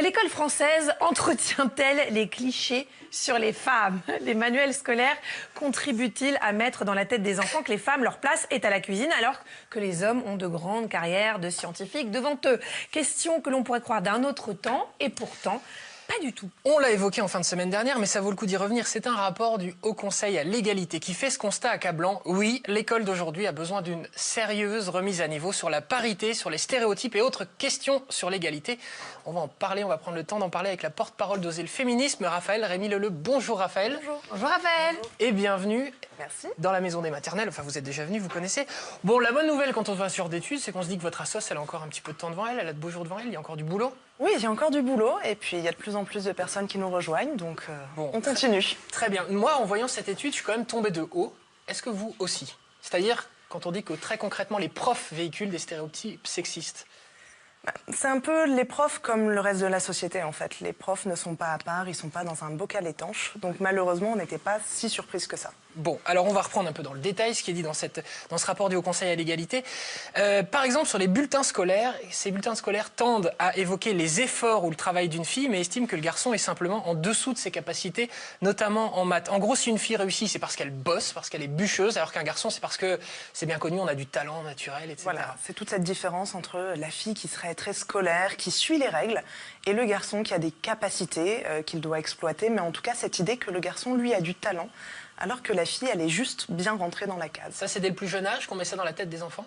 L'école française entretient-elle les clichés sur les femmes? Les manuels scolaires contribuent-ils à mettre dans la tête des enfants que les femmes, leur place est à la cuisine, alors que les hommes ont de grandes carrières de scientifiques devant eux? Question que l'on pourrait croire d'un autre temps, et pourtant, pas du tout. On l'a évoqué en fin de semaine dernière, mais ça vaut le coup d'y revenir. C'est un rapport du Haut Conseil à l'égalité qui fait ce constat accablant. Oui, l'école d'aujourd'hui a besoin d'une sérieuse remise à niveau sur la parité, sur les stéréotypes et autres questions sur l'égalité. On va en parler, on va prendre le temps d'en parler avec la porte-parole d'Oser le féminisme, Raphaël Rémy-Leleu. Bonjour Raphaël. Bonjour. Bonjour Raphaël. Et bienvenue. Merci. Dans la maison des maternelles, enfin vous êtes déjà venu, vous connaissez. Bon, la bonne nouvelle quand on va sur d'études, c'est qu'on se dit que votre assos, elle a encore un petit peu de temps devant elle, elle a de beaux jours devant elle, il y a encore du boulot. Oui, il y a encore du boulot et puis il y a de plus en plus de personnes qui nous rejoignent, donc Bon, on continue. Très bien. Moi, en voyant cette étude, je suis quand même tombé de haut. Est-ce que vous aussi? C'est-à-dire, quand on dit que très concrètement, les profs véhiculent des stéréotypes sexistes. C'est un peu les profs comme le reste de la société en fait. Les profs ne sont pas à part, ils ne sont pas dans un bocal étanche, donc malheureusement on n'était pas si surprise que ça. Bon, alors on va reprendre un peu dans le détail ce qui est dit dans ce rapport du Haut Conseil à l'égalité. Par exemple, sur les bulletins scolaires, ces bulletins scolaires tendent à évoquer les efforts ou le travail d'une fille, mais estiment que le garçon est simplement en dessous de ses capacités, notamment en maths. En gros, si une fille réussit, c'est parce qu'elle bosse, parce qu'elle est bûcheuse, alors qu'un garçon, c'est parce que, c'est bien connu, on a du talent naturel, etc. Voilà, c'est toute cette différence entre la fille qui serait très scolaire, qui suit les règles, et le garçon qui a des capacités qu'il doit exploiter, mais en tout cas cette idée que le garçon, lui, a du talent, alors que la fille, elle est juste bien rentrée dans la case. Ça, c'est dès le plus jeune âge qu'on met ça dans la tête des enfants?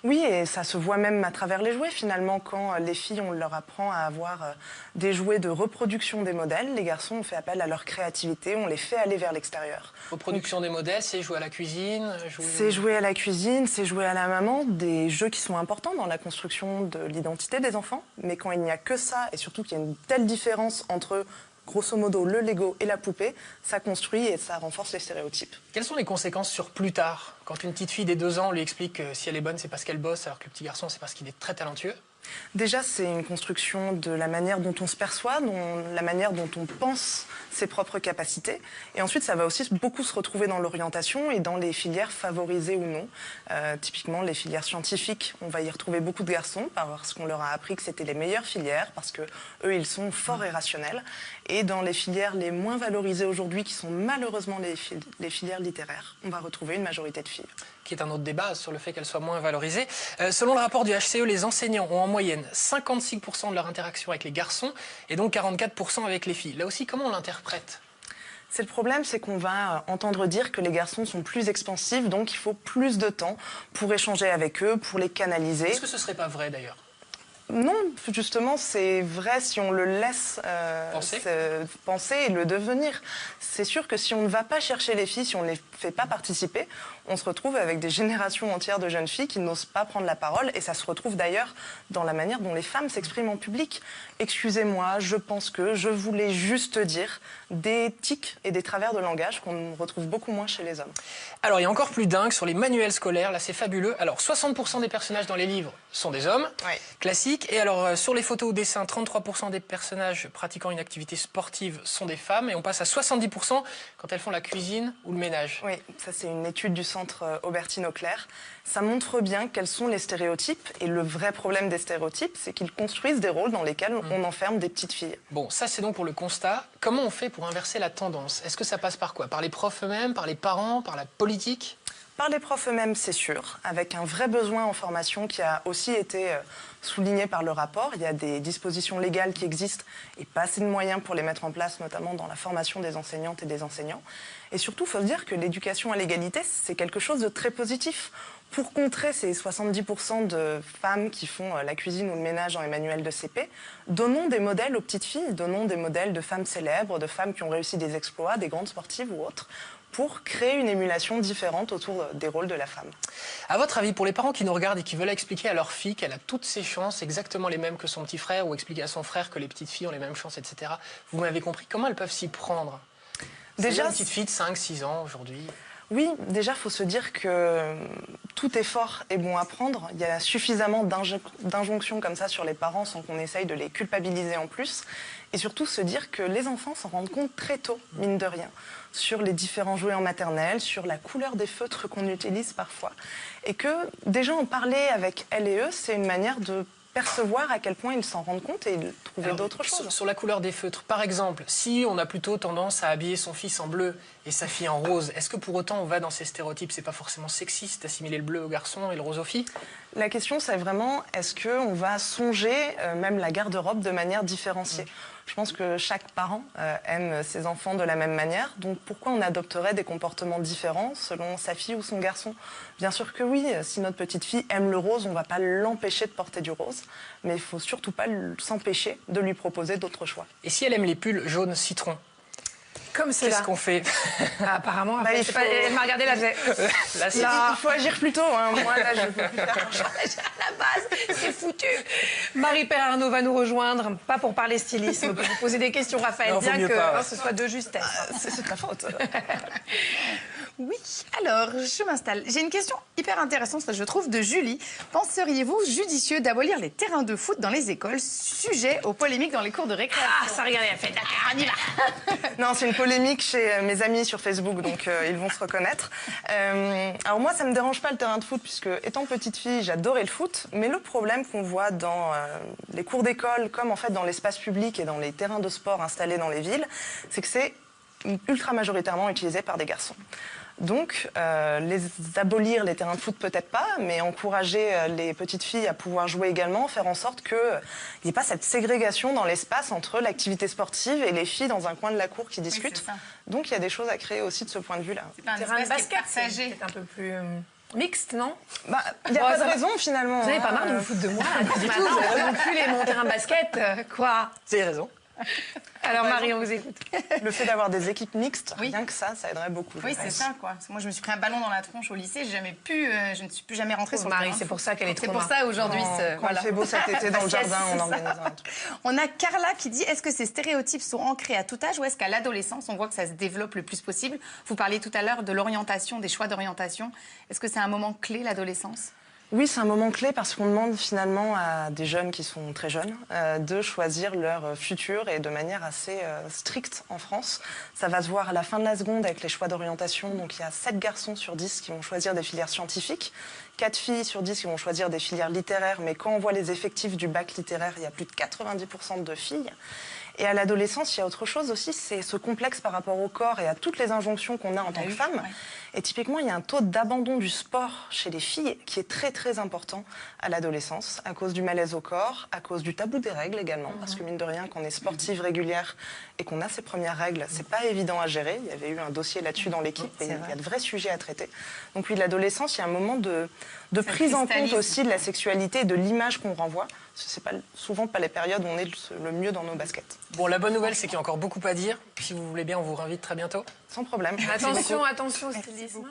Oui, et ça se voit même à travers les jouets, finalement, quand les filles, on leur apprend à avoir des jouets de reproduction des modèles. Les garçons, on fait appel à leur créativité, on les fait aller vers l'extérieur. Reproduction des modèles, c'est jouer à la cuisine? C'est jouer à la cuisine, c'est jouer à la maman, des jeux qui sont importants dans la construction de l'identité des enfants. Mais quand il n'y a que ça, et surtout qu'il y a une telle différence entre grosso modo, le Lego et la poupée, ça construit et ça renforce les stéréotypes. Quelles sont les conséquences sur plus tard? Quand une petite fille des 2 ans, on lui explique que si elle est bonne, c'est parce qu'elle bosse, alors que le petit garçon, c'est parce qu'il est très talentueux? Déjà, c'est une construction de la manière dont on se perçoit, la manière dont on pense ses propres capacités. Et ensuite, ça va aussi beaucoup se retrouver dans l'orientation et dans les filières favorisées ou non. Typiquement, les filières scientifiques, on va y retrouver beaucoup de garçons parce qu'on leur a appris que c'était les meilleures filières, parce que eux, ils sont forts et rationnels. Et dans les filières les moins valorisées aujourd'hui, qui sont malheureusement les filières littéraires, on va retrouver une majorité de filles. Qui est un autre débat sur le fait qu'elles soient moins valorisées. Selon le rapport du HCE, les enseignants ont en moyenne 56% de leur interaction avec les garçons et donc 44% avec les filles. Là aussi, comment on l'interprète? C'est le problème, c'est qu'on va entendre dire que les garçons sont plus expansifs, donc il faut plus de temps pour échanger avec eux, pour les canaliser. Est-ce que ce serait pas vrai d'ailleurs? Non, justement, c'est vrai si on le laisse penser et le devenir. C'est sûr que si on ne va pas chercher les filles, si on ne les fait pas participer, on se retrouve avec des générations entières de jeunes filles qui n'osent pas prendre la parole. Et ça se retrouve d'ailleurs dans la manière dont les femmes s'expriment en public. Excusez-moi, je pense que je voulais juste dire des tics et des travers de langage qu'on retrouve beaucoup moins chez les hommes. Alors, il y a encore plus dingue sur les manuels scolaires. Là, c'est fabuleux. Alors, 60% des personnages dans les livres sont des hommes, classiques. Et alors, sur les photos ou dessins, 33% des personnages pratiquant une activité sportive sont des femmes. Et on passe à 70% quand elles font la cuisine ou le ménage. Oui, ça c'est une étude du centre Aubertine-Auclair. Ça montre bien quels sont les stéréotypes. Et le vrai problème des stéréotypes, c'est qu'ils construisent des rôles dans lesquels on enferme des petites filles. Bon, ça c'est donc pour le constat. Comment on fait pour inverser la tendance? Est-ce que ça passe par quoi? Par les profs eux-mêmes, par les parents, par la politique? Par les profs eux-mêmes, c'est sûr, avec un vrai besoin en formation qui a aussi été souligné par le rapport. Il y a des dispositions légales qui existent et pas assez de moyens pour les mettre en place, notamment dans la formation des enseignantes et des enseignants. Et surtout, il faut se dire que l'éducation à l'égalité, c'est quelque chose de très positif. Pour contrer ces 70% de femmes qui font la cuisine ou le ménage dans les manuels de CP, donnons des modèles aux petites filles, donnons des modèles de femmes célèbres, de femmes qui ont réussi des exploits, des grandes sportives ou autres, pour créer une émulation différente autour des rôles de la femme. À votre avis, pour les parents qui nous regardent et qui veulent expliquer à leur fille qu'elle a toutes ses chances, exactement les mêmes que son petit frère, ou expliquer à son frère que les petites filles ont les mêmes chances, etc., vous m'avez compris, comment elles peuvent s'y prendre? Déjà, une petite fille de 5-6 ans aujourd'hui. Oui, déjà, il faut se dire que tout effort est bon à prendre. Il y a suffisamment d'injonctions comme ça sur les parents sans qu'on essaye de les culpabiliser en plus. Et surtout se dire que les enfants s'en rendent compte très tôt, mine de rien, sur les différents jouets en maternelle, sur la couleur des feutres qu'on utilise parfois. Et que déjà en parler avec elles et eux, c'est une manière de percevoir à quel point ils s'en rendent compte et trouver d'autres choses. Sur la couleur des feutres, par exemple, si on a plutôt tendance à habiller son fils en bleu et sa fille en rose, est-ce que pour autant on va dans ces stéréotypes? C'est pas forcément sexiste d'assimiler le bleu aux garçons et le rose aux filles? La question, c'est vraiment, est-ce qu'on va songer même la garde-robe de manière différenciée? Je pense que chaque parent aime ses enfants de la même manière. Donc pourquoi on adopterait des comportements différents selon sa fille ou son garçon? Bien sûr que oui, si notre petite fille aime le rose, on ne va pas l'empêcher de porter du rose. Mais il ne faut surtout pas s'empêcher de lui proposer d'autres choix. Et si elle aime les pulls jaunes citron? Comme cela. Qu'est-ce qu'on fait? Apparemment, elle m'a regardé, elle faisait... Là, il faut agir plus tôt. Hein. Moi, là, je ne peux plus faire grand-chose. À la base, c'est foutu. Marie-Père Arnaud va nous rejoindre, pas pour parler stylisme, pour vous poser des questions, Raphaël, non, bien que pas. ce soit de justesse. C'est de ta faute. Oui, alors je m'installe. J'ai une question hyper intéressante, je trouve, de Julie. Penseriez-vous judicieux d'abolir les terrains de foot dans les écoles, sujet aux polémiques dans les cours de récréation? Ah, ça regardez, elle fait d'accord, on y va. Non, c'est une polémique chez mes amis sur Facebook, donc ils vont se reconnaître. Alors moi, ça me dérange pas le terrain de foot, puisque étant petite fille, j'adorais le foot. Mais le problème qu'on voit dans les cours d'école, comme en fait dans l'espace public et dans les terrains de sport installés dans les villes, c'est que c'est ultra majoritairement utilisé par des garçons. Donc, abolir les terrains de foot, peut-être pas, mais encourager les petites filles à pouvoir jouer également, faire en sorte qu'il n'y ait pas cette ségrégation dans l'espace entre l'activité sportive et les filles dans un coin de la cour qui discutent. Oui, donc, il y a des choses à créer aussi de ce point de vue-là. C'est pas un Terrain de espace qui est basket, partagé. c'est un peu plus mixte, non? Il n'y a pas de raison, finalement. Vous n'avez pas marre de vous foutre de moi? Du tout, vous n'avez pas non plus mon terrain de basket, quoi. Vous avez raison. Alors Marie, on vous écoute. Le fait d'avoir des équipes mixtes, Oui. rien que ça aiderait beaucoup. Oui, c'est ça, quoi. Parce que moi, je me suis pris un ballon dans la tronche au lycée, je ne suis plus jamais rentrée sur le Marie, terrain. c'est pour ça qu'elle est C'est trop pour ça aujourd'hui. Quand il fait beau cet été dans le jardin, on organise un truc. On a Carla qui dit, est-ce que ces stéréotypes sont ancrés à tout âge ou est-ce qu'à l'adolescence, on voit que ça se développe le plus possible? Vous parliez tout à l'heure de l'orientation, des choix d'orientation. Est-ce que c'est un moment clé, l'adolescence? Oui, c'est un moment clé parce qu'on demande finalement à des jeunes qui sont très jeunes de choisir leur futur et de manière assez stricte en France. Ça va se voir à la fin de la seconde avec les choix d'orientation. Donc il y a 7 garçons sur 10 qui vont choisir des filières scientifiques, 4 filles sur 10 qui vont choisir des filières littéraires. Mais quand on voit les effectifs du bac littéraire, il y a plus de 90% de filles. Et à l'adolescence, il y a autre chose aussi, c'est ce complexe par rapport au corps et à toutes les injonctions qu'on a en tant que femme. Ouais. Et typiquement, il y a un taux d'abandon du sport chez les filles qui est très très important à l'adolescence, à cause du malaise au corps, à cause du tabou des règles également. Parce que mine de rien, quand on est sportive régulière et qu'on a ses premières règles, c'est pas évident à gérer. Il y avait eu un dossier là-dessus dans l'équipe et il y a de vrais sujets à traiter. Donc oui, l'adolescence, il y a un moment de prise en compte aussi de la sexualité et de l'image qu'on renvoie. C'est pas, souvent pas les périodes où on est le mieux dans nos baskets. Bon, la bonne nouvelle, c'est qu'il y a encore beaucoup à dire. Si vous voulez bien, on vous réinvite très bientôt. Sans problème. Attention, attention, stylisme.